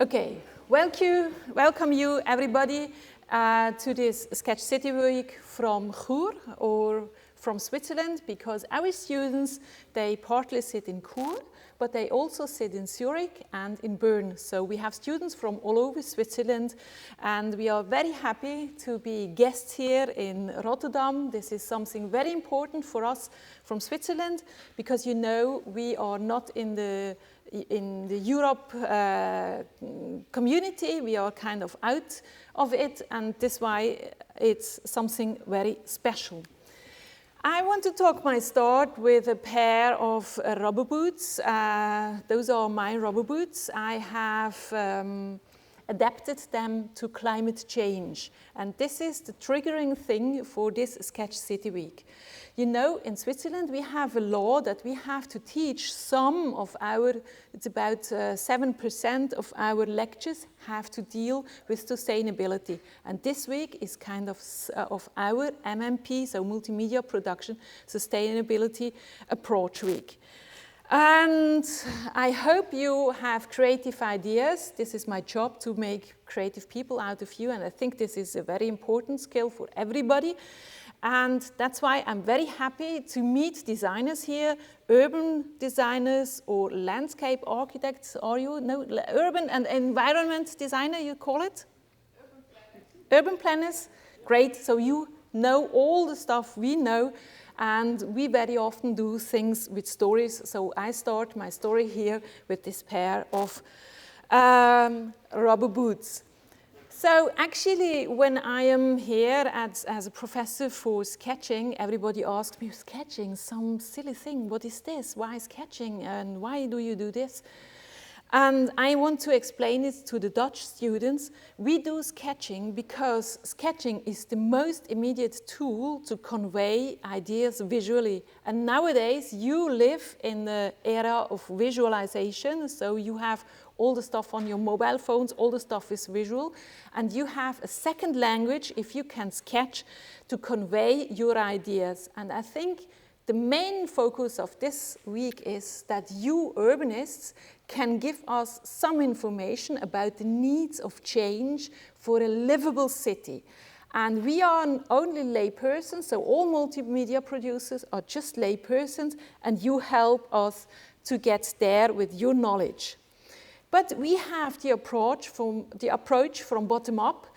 Okay, welcome you everybody to this Sketch City Week from Chur or from Switzerland, because our students, they partly sit in Chur, but they also sit in Zurich and in Bern. So we have students from all over Switzerland, and we are very happy to be guests here in Rotterdam. This is something very important for us from Switzerland, because you know we are not in the Europe community. We are kind of out of it, and this is why it's something very special. I want to start with a pair of rubber boots. Those are my rubber boots. I have adapted them to climate change, and this is the triggering thing for this Sketch City Week. You know, in Switzerland we have a law that we have to teach some of our, it's about 7% of our lectures have to deal with sustainability. And this week is kind of our MMP, so Multimedia Production Sustainability Approach Week. And I hope you have creative ideas. This is my job, to make creative people out of you, and I think this is a very important skill for everybody. And that's why I'm very happy to meet designers here, urban designers or landscape architects. Are you? No, urban and environment designer, you call it? Urban planners. Urban planners, great. So you know all the stuff we know, and we very often do things with stories. So I start my story here with this pair of rubber boots. So actually, when I am here as a professor for sketching, everybody asks me, sketching, some silly thing, what is this? Why sketching, and why do you do this? And I want to explain it to the Dutch students. We do sketching because sketching is the most immediate tool to convey ideas visually. And nowadays, you live in the era of visualization, so you have all the stuff on your mobile phones, all the stuff is visual, and you have a second language, if you can sketch, to convey your ideas. And I think the main focus of this week is that you urbanists can give us some information about the needs of change for a livable city. And we are only laypersons, so all multimedia producers are just laypersons, and you help us to get there with your knowledge. But we have the approach from bottom up,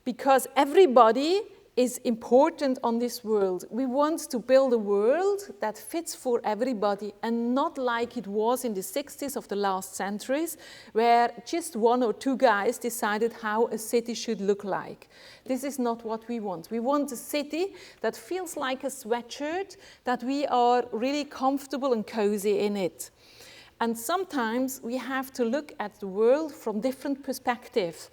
because everybody is important on this world. We want to build a world that fits for everybody, and not like it was in the 60s of the last centuries, where just one or two guys decided how a city should look like. This is not what we want. We want a city that feels like a sweatshirt, that we are really comfortable and cozy in it. And sometimes we have to look at the world from different perspectives.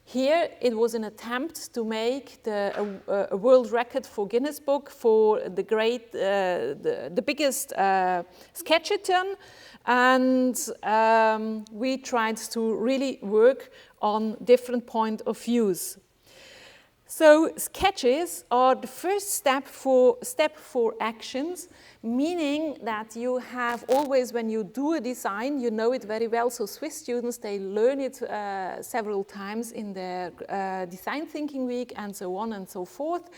Here it was an attempt to make a world record for Guinness Book for the biggest sketchathon, and we tried to really work on different point of views. So sketches are the first step for actions, meaning that you have always, when you do a design, you know it very well. So Swiss students, they learn it several times in their design thinking week and so on and so forth.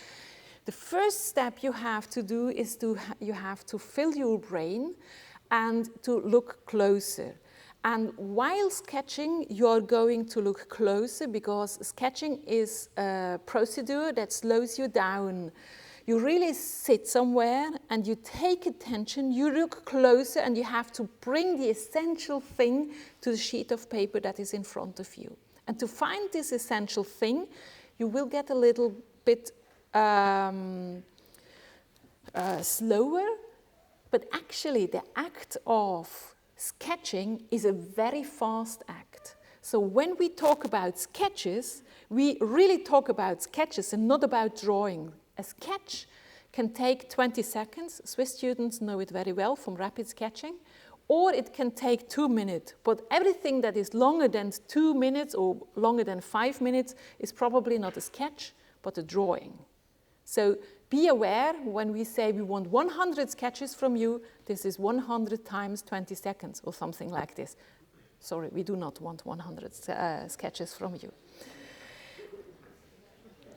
The first step you have to do is you have to fill your brain and to look closer. And while sketching, you are going to look closer, because sketching is a procedure that slows you down. You really sit somewhere and you take attention, you look closer, and you have to bring the essential thing to the sheet of paper that is in front of you. And to find this essential thing, you will get a little bit slower, but actually the act of sketching is a very fast act. So when we talk about sketches, we really talk about sketches and not about drawing. A sketch can take 20 seconds. Swiss students know it very well from rapid sketching. Or it can take 2 minutes. But everything that is longer than 2 minutes or longer than 5 minutes is probably not a sketch, but a drawing. So be aware when we say we want 100 sketches from you, this is 100 times 20 seconds or something like this. Sorry, we do not want 100 sketches from you.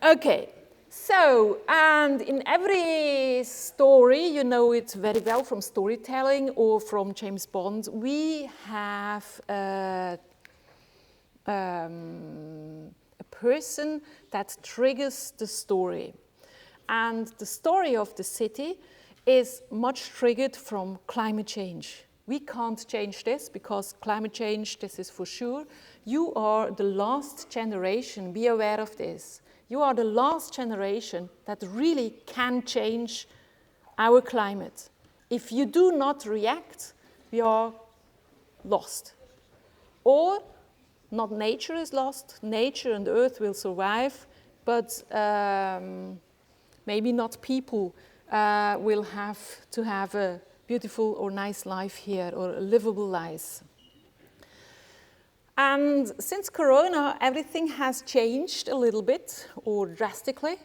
Okay, so, and in every story, you know it very well from storytelling or from James Bond, we have a person that triggers the story. And the story of the city is much triggered from climate change. We can't change this because climate change, this is for sure. You are the last generation, be aware of this. You are the last generation that really can change our climate. If you do not react, we are lost. Or, not nature is lost, nature and earth will survive, but maybe not people will have to have a beautiful or nice life here, or a livable life. And since Corona, everything has changed a little bit, or drastically.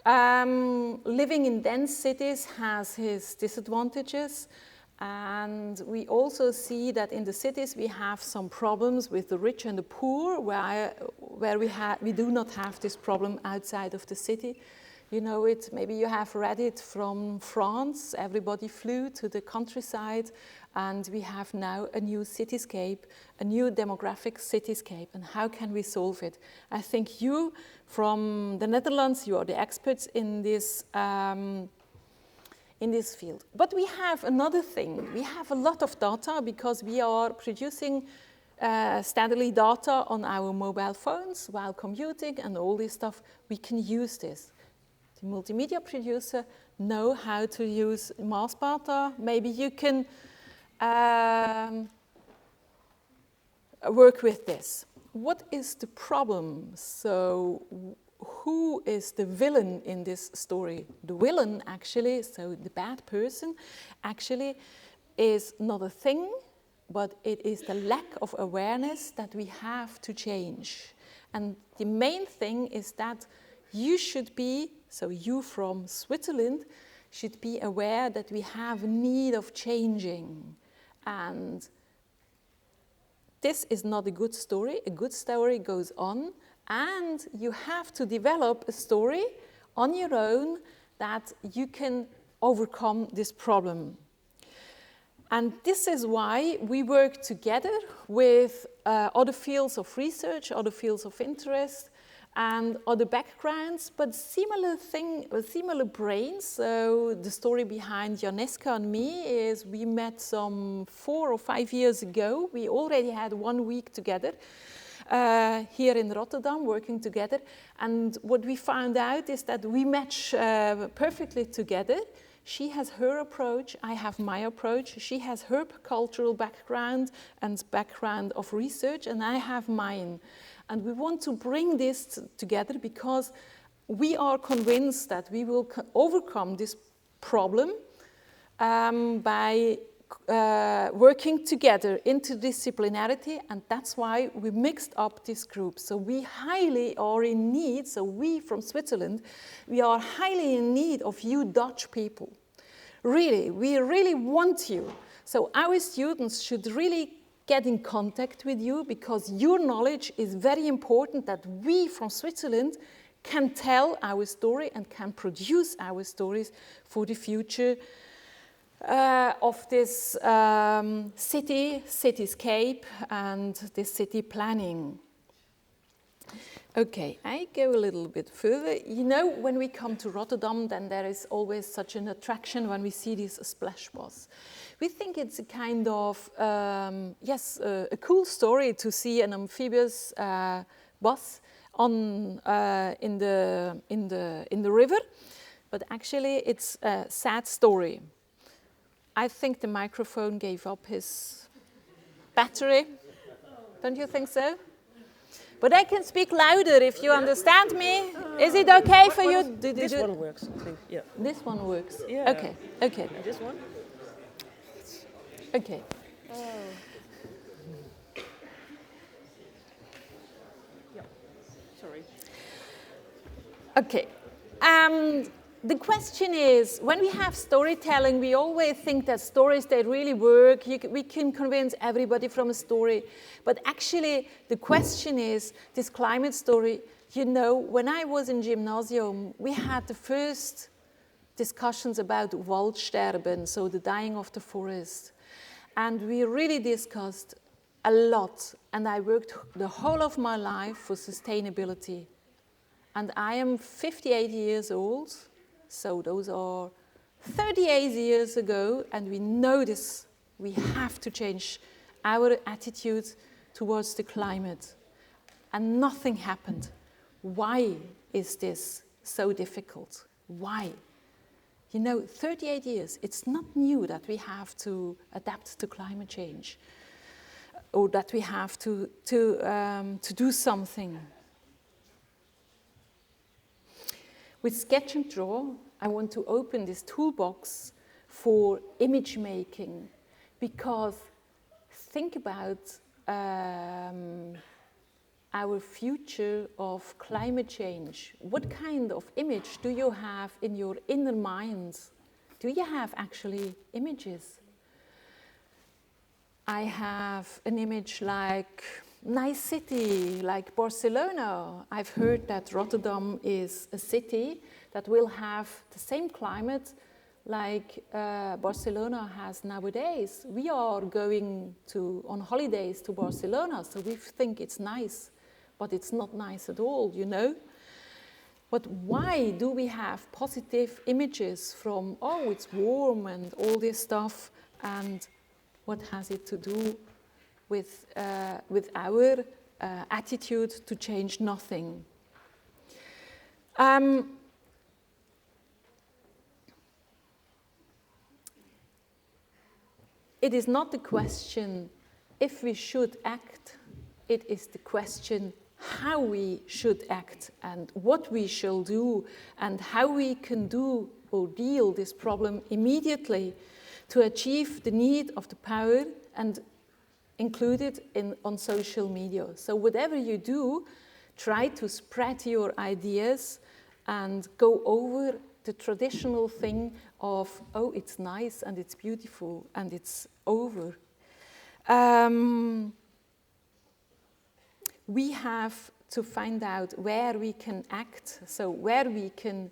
Living in dense cities has its disadvantages, and we also see that in the cities we have some problems with the rich and the poor, where we do not have this problem outside of the city. You know it, maybe you have read it from France. Everybody flew to the countryside, and we have now a new cityscape, a new demographic cityscape. And how can we solve it? I think you, from the Netherlands, you are the experts in this field. But we have another thing. We have a lot of data because we are producing steadily data on our mobile phones while commuting and all this stuff. We can use this. The multimedia producer know how to use mass data. Maybe you can work with this. What is the problem? So who is the villain in this story? The villain actually, so the bad person, actually is not a thing, but it is the lack of awareness that we have to change. And the main thing is that you should be, so you from Switzerland, should be aware that we have need of changing. And this is not a good story. A good story goes on, and you have to develop a story on your own that you can overcome this problem. And this is why we work together with other fields of research, other fields of interest, and other backgrounds, but similar brains. So the story behind Janeska and me is we met some 4 or 5 years ago. We already had 1 week together here in Rotterdam, working together. And what we found out is that we match perfectly together. She has her approach, I have my approach. She has her cultural background and background of research, and I have mine. And we want to bring this together because we are convinced that we will overcome this problem by working together, interdisciplinarity, and that's why we mixed up this group. So we highly are in need, so we from Switzerland, we are highly in need of you Dutch people. Really, we really want you. So our students should really get in contact with you because your knowledge is very important that we from Switzerland can tell our story and can produce our stories for the future of this cityscape and this city planning. Okay, I go a little bit further. You know, when we come to Rotterdam, then there is always such an attraction when we see this splash bus. We think it's a kind of, a cool story to see an amphibious bus on, in the river, but actually it's a sad story. I think the microphone gave up his battery. Don't you think so? But I can speak louder if you understand me. Is it okay for you? This one works, I think. Yeah. This one works? Yeah. Okay, okay. This one? Okay. Oh. Yeah. Sorry. Okay. the question is, when we have storytelling, we always think that stories, they really work. We can convince everybody from a story. But actually, the question is, this climate story, you know, when I was in gymnasium, we had the first discussions about Waldsterben, so the dying of the forest. And we really discussed a lot. And I worked the whole of my life for sustainability. And I am 58 years old, so those are 38 years ago, and we know this. We have to change our attitude towards the climate. And nothing happened. Why is this so difficult? Why? You know, 38 years, it's not new that we have to adapt to climate change, or that we have to do something. With Sketch and Draw, I want to open this toolbox for image making, because think about our future of climate change. What kind of image do you have in your inner mind? Do you have actually images? I have an image like nice city, like Barcelona. I've heard that Rotterdam is a city that will have the same climate like Barcelona has nowadays. We are going on holidays to Barcelona, so we think it's nice, but it's not nice at all, you know. But why do we have positive images from, oh, it's warm and all this stuff, and what has it to do with our attitude to change nothing? It is not the question if we should act, it is the question how we should act and what we shall do and how we can do or deal this problem immediately to achieve the need of the power and include it on social media. So whatever you do, try to spread your ideas and go over the traditional thing of, oh, it's nice and it's beautiful and it's over. We have to find out where we can act, so where we can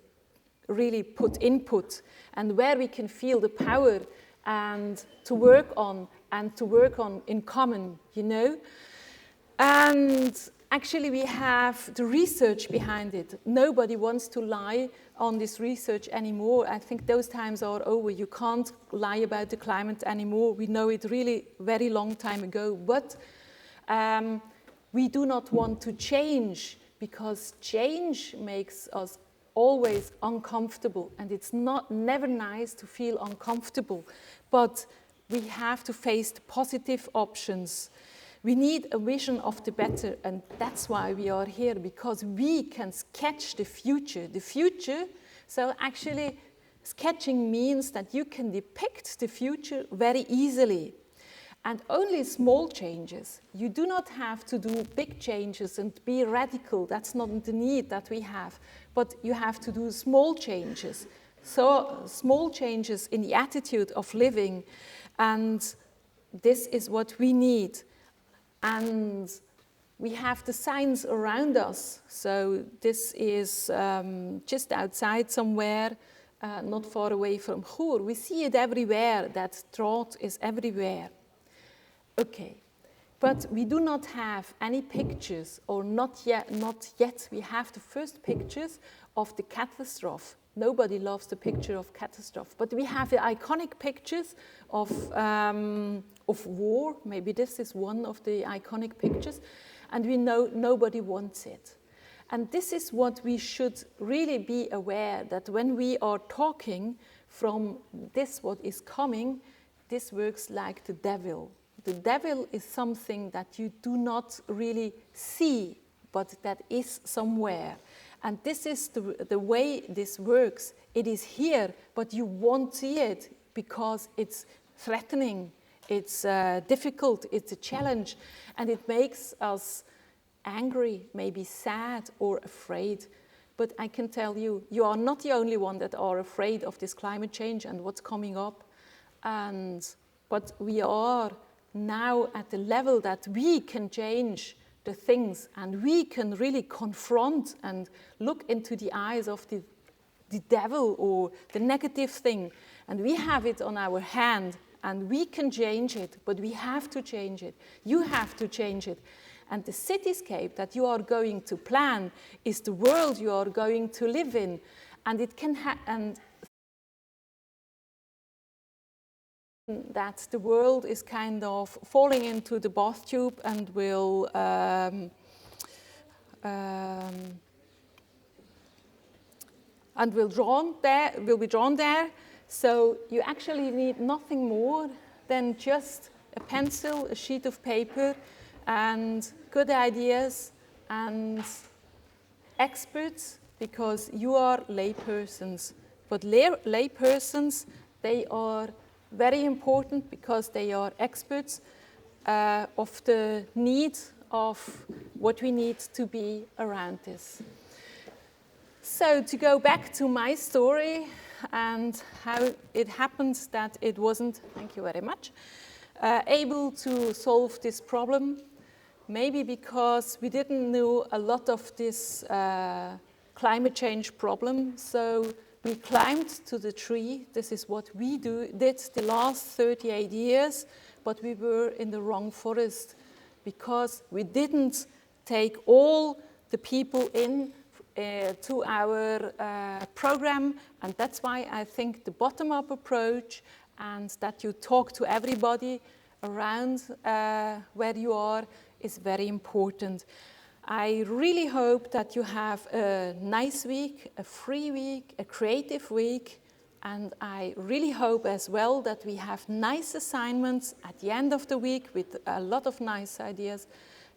really put input and where we can feel the power and to work on in common, you know. And actually we have the research behind it. Nobody wants to lie on this research anymore. I think those times are over. You can't lie about the climate anymore. We know it really very long time ago. But we do not want to change, because change makes us always uncomfortable, and it's never nice to feel uncomfortable. But we have to face the positive options. We need a vision of the better, and that's why we are here, because we can sketch the future. The future, so actually sketching means that you can depict the future very easily. And only small changes. You do not have to do big changes and be radical. That's not the need that we have. But you have to do small changes. So small changes in the attitude of living. And this is what we need. And we have the signs around us. So this is just outside somewhere, not far away from Chur. We see it everywhere, that drought is everywhere. Okay, but we do not have any pictures, or not yet. We have the first pictures of the catastrophe. Nobody loves the picture of catastrophe, but we have the iconic pictures of war. Maybe this is one of the iconic pictures, and we know nobody wants it. And this is what we should really be aware, that when we are talking from this, what is coming, this works like the devil. The devil is something that you do not really see, but that is somewhere. And this is the way this works. It is here, but you won't see it because it's threatening, it's difficult, it's a challenge, and it makes us angry, maybe sad or afraid. but I can tell you, you are not the only one that are afraid of this climate change and what's coming up. But we are now at the level that we can change the things, and we can really confront and look into the eyes of the devil or the negative thing, and we have it on our hand, and we can change it, but we have to change it. You have to change it. And the cityscape that you are going to plan is the world you are going to live in, and it can that the world is kind of falling into the bathtub and will be drawn there. So you actually need nothing more than just a pencil, a sheet of paper, and good ideas and experts, because you are laypersons. But laypersons, they are very important because they are experts of the need of what we need to be around this. So to go back to my story and how it happened that it wasn't, thank you very much, able to solve this problem, maybe because we didn't know a lot of this climate change problem. So we climbed to the tree. This is what we did the last 38 years, but we were in the wrong forest because we didn't take all the people in to our program, and that's why I think the bottom-up approach and that you talk to everybody around where you are is very important. I really hope that you have a nice week, a free week, a creative week, and I really hope as well that we have nice assignments at the end of the week with a lot of nice ideas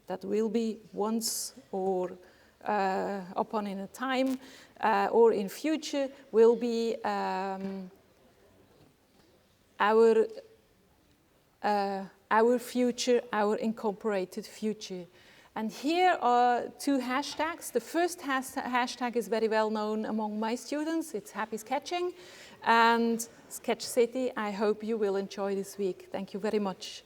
that will be once or upon in a time or in future will be our future, our incorporated future. And here are two hashtags. The first hashtag is very well known among my students. It's Happy Sketching and Sketch City. I hope you will enjoy this week. Thank you very much.